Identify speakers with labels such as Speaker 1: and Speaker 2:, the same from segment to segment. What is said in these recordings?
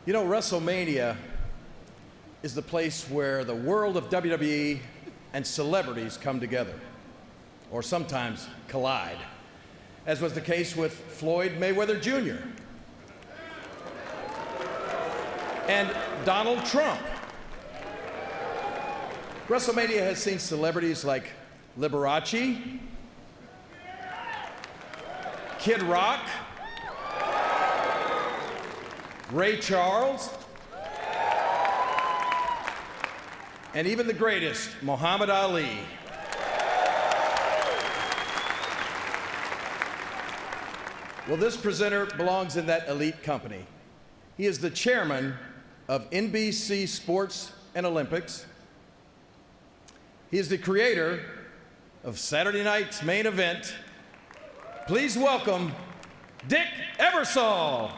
Speaker 1: You know, WrestleMania is the place where the world of WWE and celebrities come together, or sometimes collide, as was the case with Floyd Mayweather Jr. and Donald Trump. WrestleMania has seen celebrities like Liberace, Kid Rock, Ray Charles, and even the greatest, Muhammad Ali. Well, this presenter belongs in that elite company. He is the chairman of NBC Sports and Olympics. He is the creator of Saturday night's main event. Please welcome Dick Ebersol.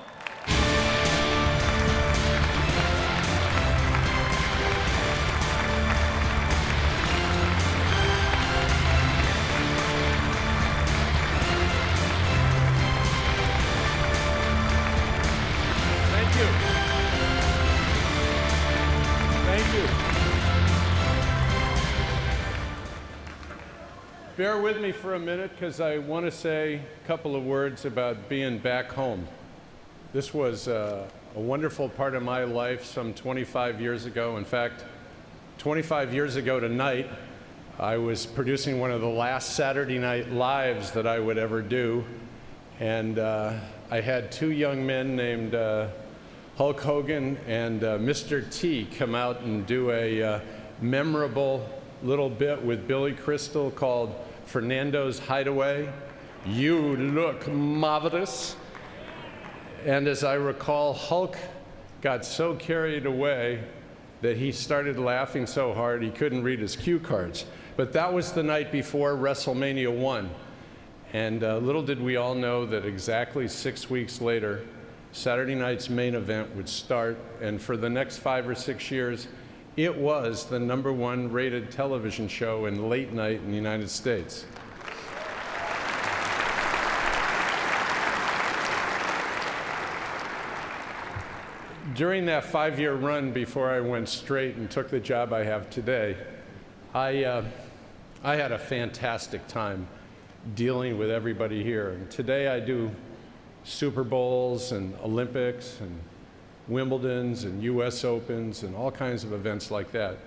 Speaker 2: Bear with me for a minute because I want to say a couple of words about being back home. This was a wonderful part of my life some 25 years ago. In fact, 25 years ago tonight, I was producing one of the last Saturday Night Lives that I would ever do. And I had two young men named Hulk Hogan and Mr. T come out and do a memorable little bit with Billy Crystal called Fernando's Hideaway. You look marvelous. And as I recall, Hulk got so carried away that he started laughing so hard he couldn't read his cue cards. But that was the night before WrestleMania 1. And little did we all know that exactly 6 weeks later, Saturday night's main event would start. And for the next 5 or 6 years, it was the #1 rated television show in late night in the United States. During that 5-year run before I went straight and took the job I have today, I had a fantastic time dealing with everybody here. And today I do Super Bowls and Olympics and Wimbledons and US Opens and all kinds of events like that.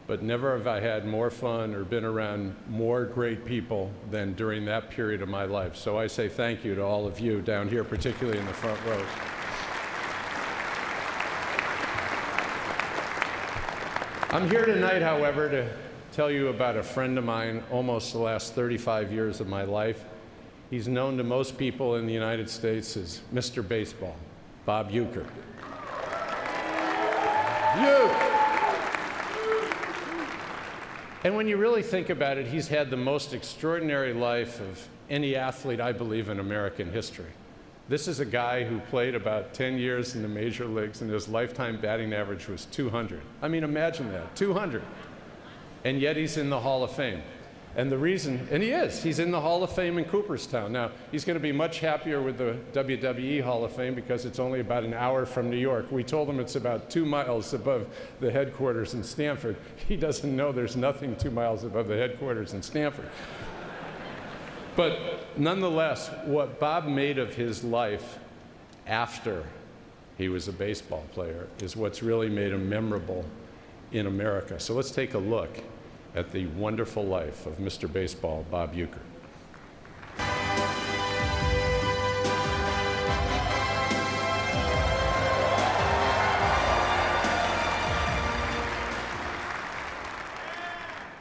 Speaker 2: But never have I had more fun or been around more great people than during that period of my life. So I say thank you to all of you down here, particularly in the front rows. I'm here tonight, however, to tell you about a friend of mine almost the last 35 years of my life. He's known to most people in the United States as Mr. Baseball, Bob Uecker. And when you really think about it, he's had the most extraordinary life of any athlete, I believe, in American history. This is a guy who played about 10 years in the major leagues, and his lifetime batting average was 200. I mean, imagine that, 200. And yet he's in the Hall of Fame. And the reason, and he's in the Hall of Fame in Cooperstown. Now, he's going to be much happier with the WWE Hall of Fame because it's only about an hour from New York. We told him it's about 2 miles above the headquarters in Stamford. He doesn't know there's nothing 2 miles above the headquarters in Stamford. But nonetheless, what Bob made of his life after he was a baseball player is what's really made him memorable in America. So let's take a look at the wonderful life of Mr. Baseball, Bob Uecker.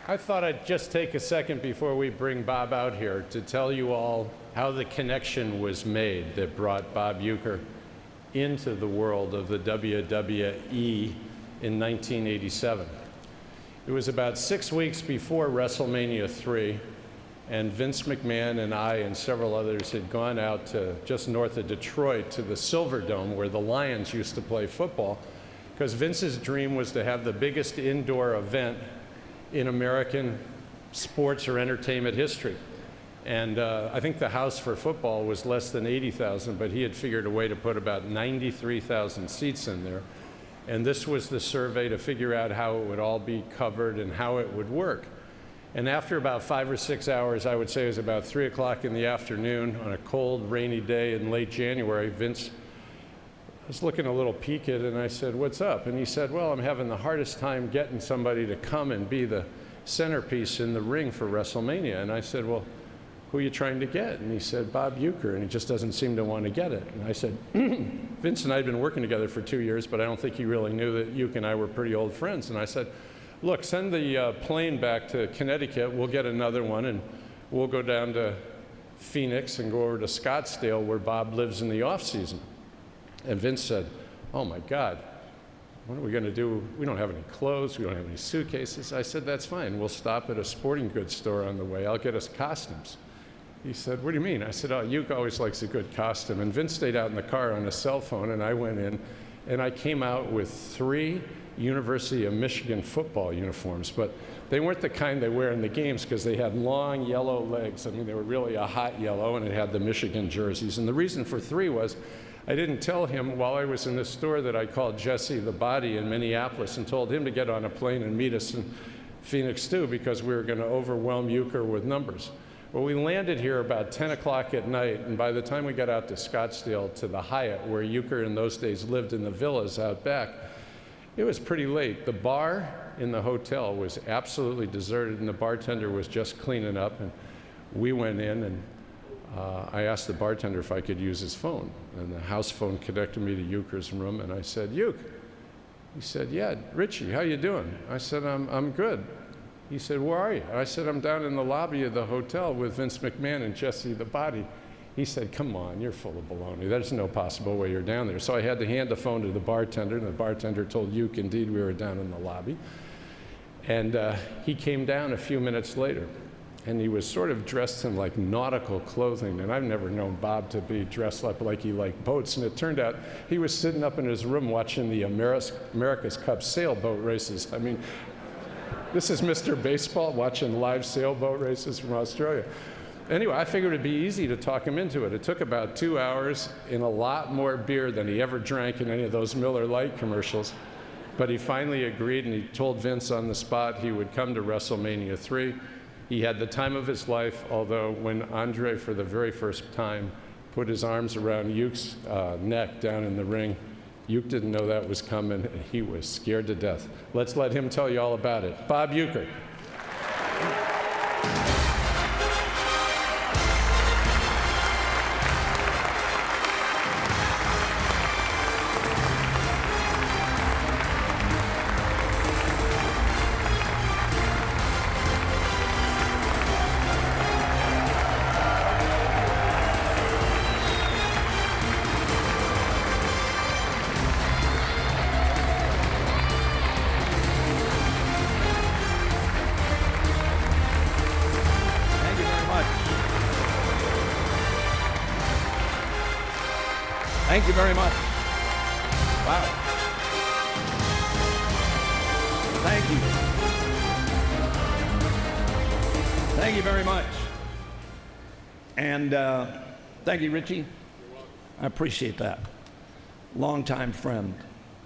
Speaker 2: I thought I'd just take a second before we bring Bob out here to tell you all how the connection was made that brought Bob Uecker into the world of the WWE in 1987. It was about 6 weeks before WrestleMania 3, and Vince McMahon and I and several others had gone out to just north of Detroit to the Silverdome where the Lions used to play football, because Vince's dream was to have the biggest indoor event in American sports or entertainment history. And I think the house for football was less than 80,000, but he had figured a way to put about 93,000 seats in there. And this was the survey to figure out how it would all be covered and how it would work. And after about 5 or 6 hours, I would say it was about 3 o'clock in the afternoon on a cold, rainy day in late January, Vince was looking a little peaked, and I said, "What's up?" And he said, "Well, I'm having the hardest time getting somebody to come and be the centerpiece in the ring for WrestleMania." And I said, "Well, who are you trying to get?" And he said, "Bob Uecker," and he just doesn't seem to want to get it. And I said, "Vince and I had been working together for 2 years, but I don't think he really knew that Uecker and I were pretty old friends." And I said, "Look, send the plane back to Connecticut. We'll get another one, and we'll go down to Phoenix and go over to Scottsdale where Bob lives in the off season." And Vince said, "Oh my God, what are we going to do? We don't have any clothes. We don't have any suitcases." I said, "That's fine. We'll stop at a sporting goods store on the way. I'll get us costumes." He said, "What do you mean?" I said, "Oh, Uecker always likes a good costume." And Vince stayed out in the car on his cell phone, and I went in, and I came out with 3 University of Michigan football uniforms, but they weren't the kind they wear in the games because they had long yellow legs. I mean, they were really a hot yellow, and it had the Michigan jerseys. And the reason for 3 was I didn't tell him while I was in the store that I called Jesse the Body in Minneapolis and told him to get on a plane and meet us in Phoenix too, because we were going to overwhelm Uecker with numbers. Well, we landed here about 10 o'clock at night, and by the time we got out to Scottsdale to the Hyatt, where Uecker in those days lived in the villas out back, it was pretty late. The bar in the hotel was absolutely deserted, and the bartender was just cleaning up, and we went in, and I asked the bartender if I could use his phone, and the house phone connected me to Uecker's room, and I said, "Uecker." He said, "Yeah, Richie, how you doing?" I said, I'm good." He said, "Where are you?" I said, "I'm down in the lobby of the hotel with Vince McMahon and Jesse the Body." He said, "Come on, you're full of baloney. There's no possible way you're down there." So I had to hand the phone to the bartender, and the bartender told Uecker indeed we were down in the lobby. And he came down a few minutes later, and he was sort of dressed in like nautical clothing, and I've never known Bob to be dressed up like he liked boats. And it turned out he was sitting up in his room watching the America's Cup sailboat races. I mean, this is Mr. Baseball watching live sailboat races from Australia. Anyway, I figured it'd be easy to talk him into it. It took about 2 hours and a lot more beer than he ever drank in any of those Miller Lite commercials. But he finally agreed, and he told Vince on the spot he would come to WrestleMania 3. He had the time of his life, although when Andre, for the very first time, put his arms around Uecker's neck down in the ring, Uecker didn't know that was coming, and he was scared to death. Let's let him tell you all about it. Bob Uecker.
Speaker 1: Thank you very much. Wow. Thank you. Thank you very much. And thank you, Richie. I appreciate that. Longtime friend.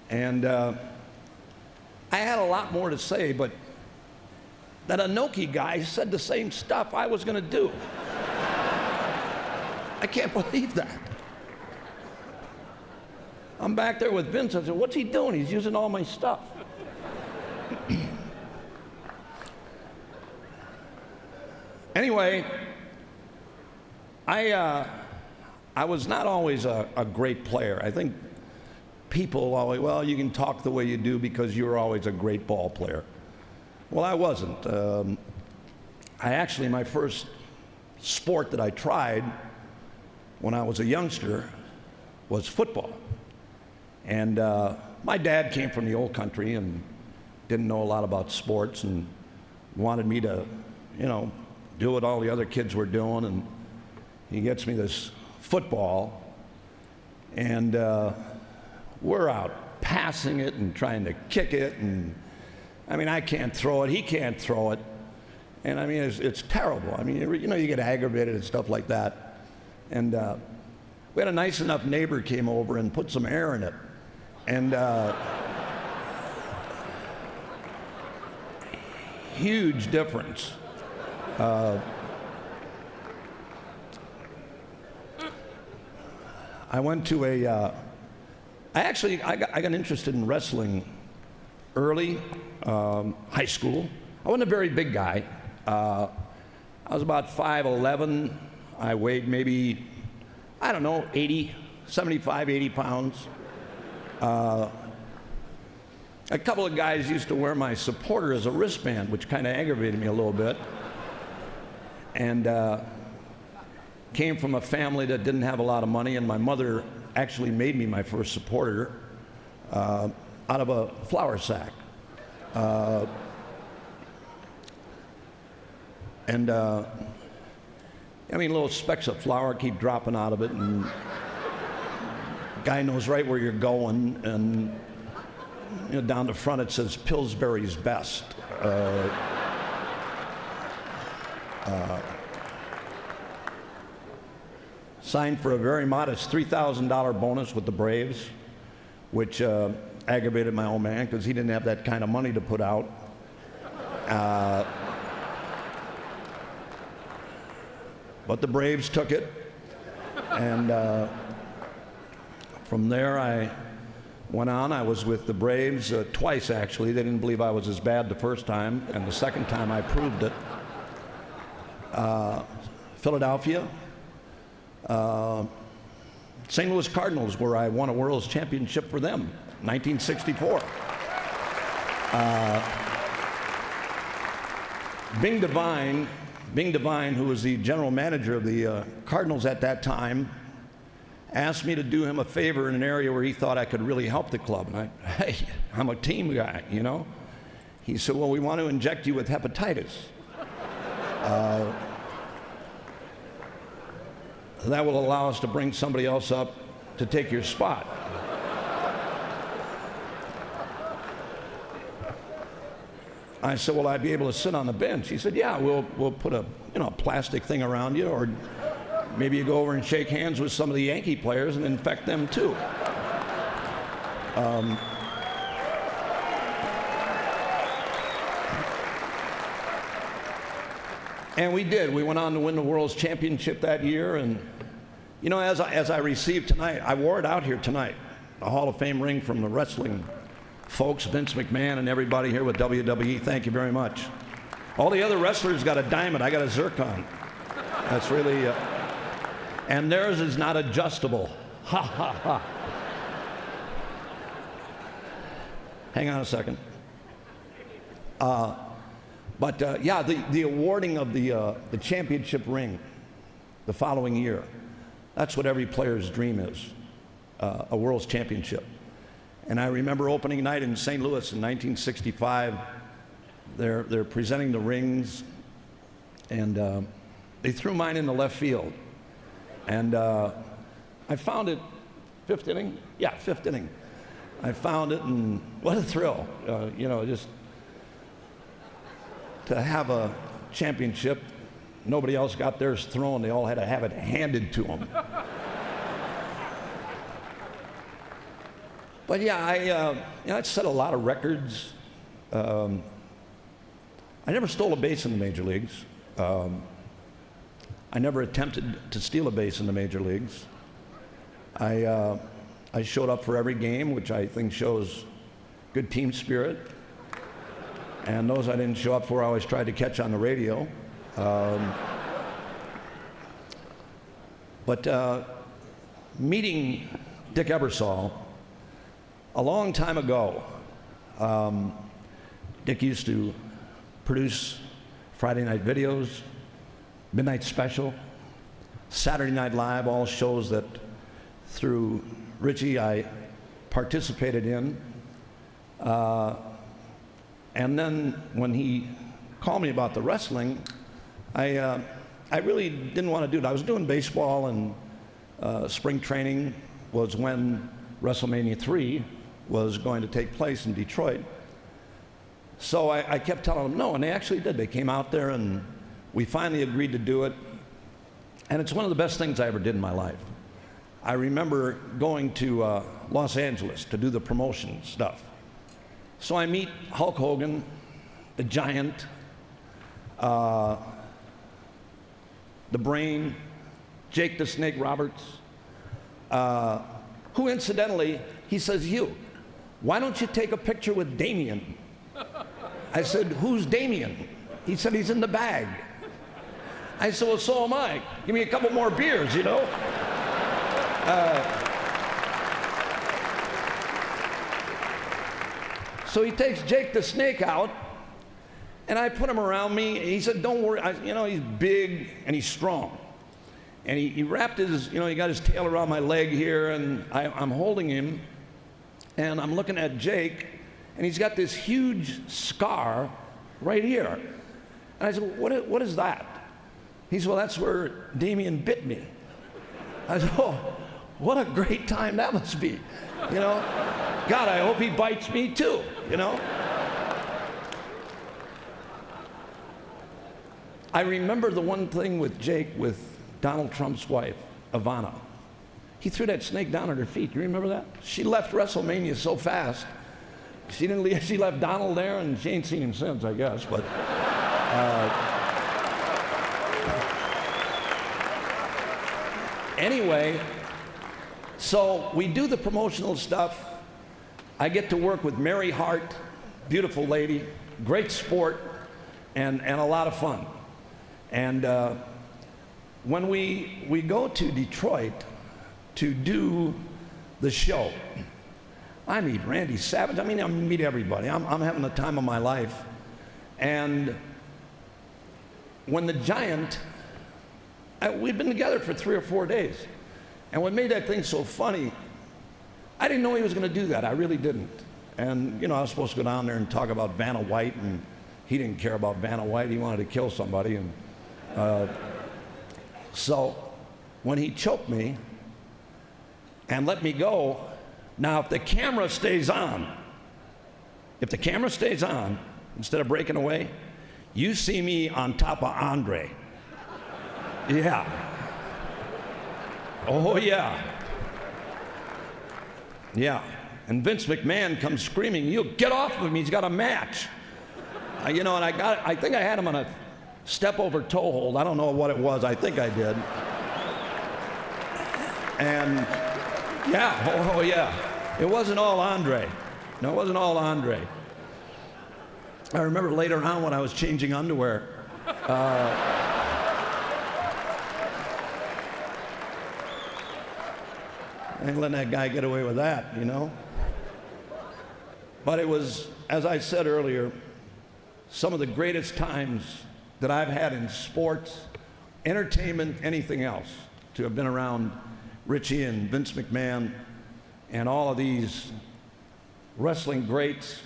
Speaker 1: And I had a lot more to say, but that Inoki guy said the same stuff I was going to do. I can't believe that. I'm back there with Vince. I said, "What's he doing? He's using all my stuff." Anyway, I was not always a great player. I think people always, well, you can talk the way you do because you were always a great ball player. Well, I wasn't. My first sport that I tried when I was a youngster was football. And my dad came from the old country and didn't know a lot about sports and wanted me to, do what all the other kids were doing. And he gets me this football, and we're out passing it and trying to kick it. And I mean, I can't throw it. He can't throw it.
Speaker 3: And I mean, it's terrible. I mean, you know, you get aggravated and stuff like that. And we had a nice enough neighbor came over and put some air in it. And huge difference. I went to I got interested in wrestling early, high school. I wasn't a very big guy. I was about 5'11". I weighed maybe, I don't know, 75, 80 pounds. A couple of guys used to wear my supporter as a wristband, which kind of aggravated me a little bit. And came from a family that didn't have a lot of money, and my mother actually made me my first supporter out of a flour sack. I mean, little specks of flour keep dropping out of it, and guy knows right where you're going, and you know, down the front it says Pillsbury's best. Signed for a very modest $3,000 bonus with the Braves, which aggravated my old man because he didn't have that kind of money to put out. But the Braves took it, and from there I went on. I was with the Braves twice, actually. They didn't believe I was as bad the first time, and the second time I proved it. Philadelphia, St. Louis Cardinals, where I won a World's Championship for them, 1964. Bing Devine, who was the general manager of the Cardinals at that time, asked me to do him a favor in an area where he thought I could really help the club. And hey, I'm a team guy, you know. He said, well, we want to inject you with hepatitis. That will allow us to bring somebody else up to take your spot. I said, will I be able to sit on the bench? He said, yeah, we'll put a plastic thing around you, or maybe you go over and shake hands with some of the Yankee players and infect them too. And we did. We went on to win the World's Championship that year. And, you know, as I received tonight, I wore it out here tonight, a Hall of Fame ring from the wrestling folks, Vince McMahon and everybody here with WWE. Thank you very much. All the other wrestlers got a diamond. I got a zircon. That's really, and theirs is not adjustable. Ha, ha, ha. Hang on a second. Yeah, the awarding of the championship ring the following year, that's what every player's dream is, a World's Championship. And I remember opening night in St. Louis in 1965. They're presenting the rings, and they threw mine in the left field. And I found it, fifth inning? Yeah, fifth inning. I found it, and what a thrill. You know, just to have a championship. Nobody else got theirs thrown. They all had to have it handed to them. But yeah, I set a lot of records. I never stole a base in the major leagues. I never attempted to steal a base in the major leagues. I showed up for every game, which I think shows good team spirit. And those I didn't show up for, I always tried to catch on the radio. But meeting Dick Ebersol a long time ago, Dick used to produce Friday night videos, Midnight Special, Saturday Night Live, all shows that through Richie I participated in. And then when he called me about the wrestling, I really didn't want to do it. I was doing baseball, and spring training was when WrestleMania 3 was going to take place in Detroit. So I kept telling them no, and they actually did. They came out there, and we finally agreed to do it. And it's one of the best things I ever did in my life. I remember going to Los Angeles to do the promotion stuff. So I meet Hulk Hogan, the Giant, the Brain, Jake the Snake Roberts, who incidentally, he says, "Hugh, why don't you take a picture with Damien?" I said, "Who's Damien?" He said, "He's in the bag." I said, "Well, so am I. Give me a couple more beers, you know?" So he takes Jake the Snake out, and I put him around me. He said, "Don't worry, he's big and he's strong." And he wrapped his, he got his tail around my leg here, and I'm holding him, and I'm looking at Jake, and he's got this huge scar right here. And I said, what is that? He said, "Well, that's where Damien bit me." I said, "Oh, what a great time that must be. God, I hope he bites me too, I remember the one thing with Jake, with Donald Trump's wife, Ivana. He threw that snake down at her feet. You remember that? She left WrestleMania so fast. She didn't leave. She left Donald there, and she ain't seen him since, I guess. But anyway, so we do the promotional stuff. I get to work with Mary Hart, beautiful lady, great sport, and a lot of fun. And when we go to Detroit to do the show, I meet Randy Savage. I meet everybody. I'm having the time of my life. And when the Giant, we'd been together for 3 or 4 days. And what made that thing so funny, I didn't know he was going to do that. I really didn't. And, I was supposed to go down there and talk about Vanna White, and he didn't care about Vanna White. He wanted to kill somebody. And so when he choked me and let me go, now if the camera stays on, instead of breaking away, you see me on top of Andre. Yeah. Oh, yeah. Yeah. And Vince McMahon comes screaming, "You get off of him, he's got a match." And I think I had him on a step over toe hold. I don't know what it was. I think I did. And yeah, oh yeah. It wasn't all Andre. No, it wasn't all Andre. I remember later on when I was changing underwear, I ain't letting that guy get away with that, But it was, as I said earlier, some of the greatest times that I've had in sports, entertainment, anything else, to have been around Richie and Vince McMahon and all of these wrestling greats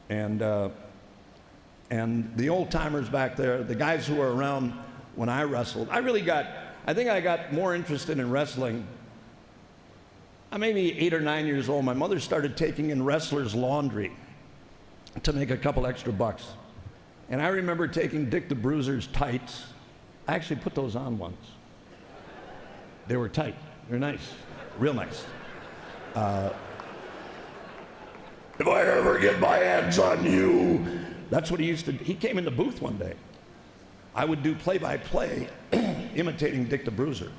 Speaker 3: and the old timers back there, the guys who were around when I wrestled. I think I got more interested in wrestling. I'm maybe 8 or 9 years old. My mother started taking in wrestlers' laundry to make a couple extra bucks. And I remember taking Dick the Bruiser's tights. I actually put those on once. They were tight. They're nice. Real nice. If I ever get my hands on you. That's what he used to do. He came in the booth one day. I would do play-by-play imitating Dick the Bruiser.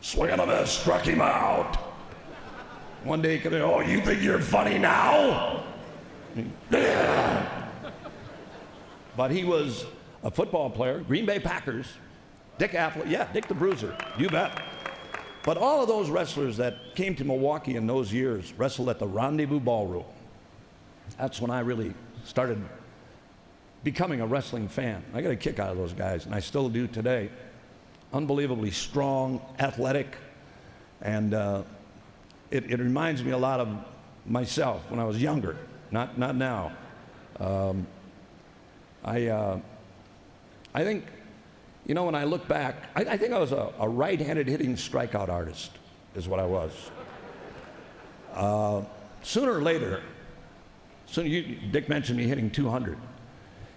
Speaker 3: Swing on a miss, struck him out. One day he came in, "Oh, you think you're funny now?" But he was a football player, Green Bay Packers, Dick Affleck, yeah, Dick the Bruiser, you bet. But all of those wrestlers that came to Milwaukee in those years wrestled at the Rendezvous Ballroom. That's when I really started becoming a wrestling fan. I got a kick out of those guys, and I still do today. Unbelievably strong, athletic, and it reminds me a lot of myself when I was younger, not now. I think, when I look back, I think I was a right-handed hitting strikeout artist, is what I was. Sooner or later, So Dick mentioned me hitting 200.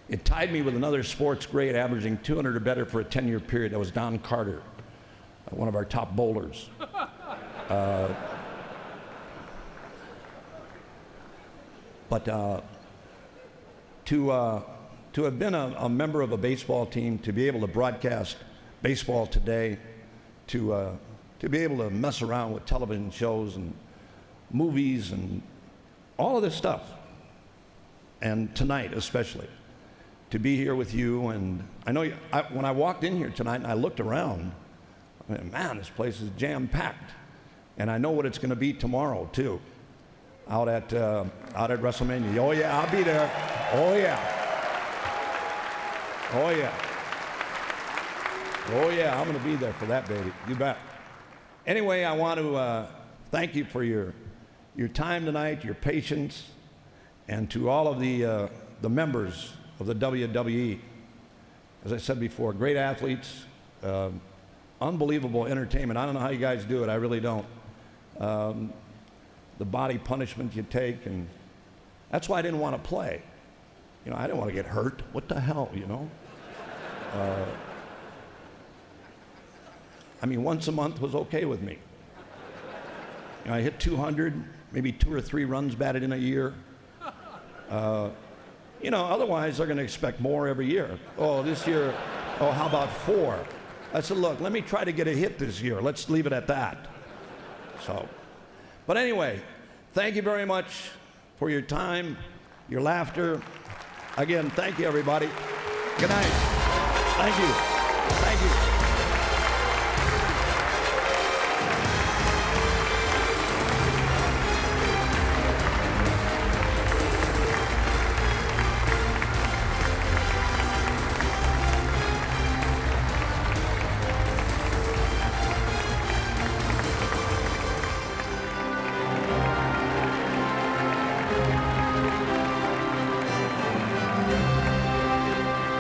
Speaker 3: It tied me with another sports great averaging 200 or better for a 10-year period. That was Don Carter, one of our top bowlers. But to have been a member of a baseball team, to be able to broadcast baseball today, to be able to mess around with television shows and movies and all of this stuff, and tonight especially, to be here with you. And I know when I walked in here tonight and I looked around, I mean, man, this place is jam-packed. And I know what it's going to be tomorrow too, out at WrestleMania. Oh yeah, I'll be there. Oh yeah. Oh yeah. Oh yeah, I'm going to be there for that, baby. You bet. Anyway, I want to thank you for your time tonight, your patience, and to all of the members of the WWE. As I said before, great athletes, unbelievable entertainment. I don't know how you guys do it. I really don't. The body punishment you take, and that's why I didn't want to play. You know, I didn't want to get hurt. What the hell, you know? I mean, once a month was okay with me. You know, I hit 200, maybe 2 or 3 runs batted in a year. You know, otherwise they're going to expect more every year. Oh, this year, oh, how about 4? I said, look, let me try to get a hit this year. Let's leave it at that. So, but anyway, thank you very much for your time, your laughter. Again, thank you, everybody. Good night. Thank you.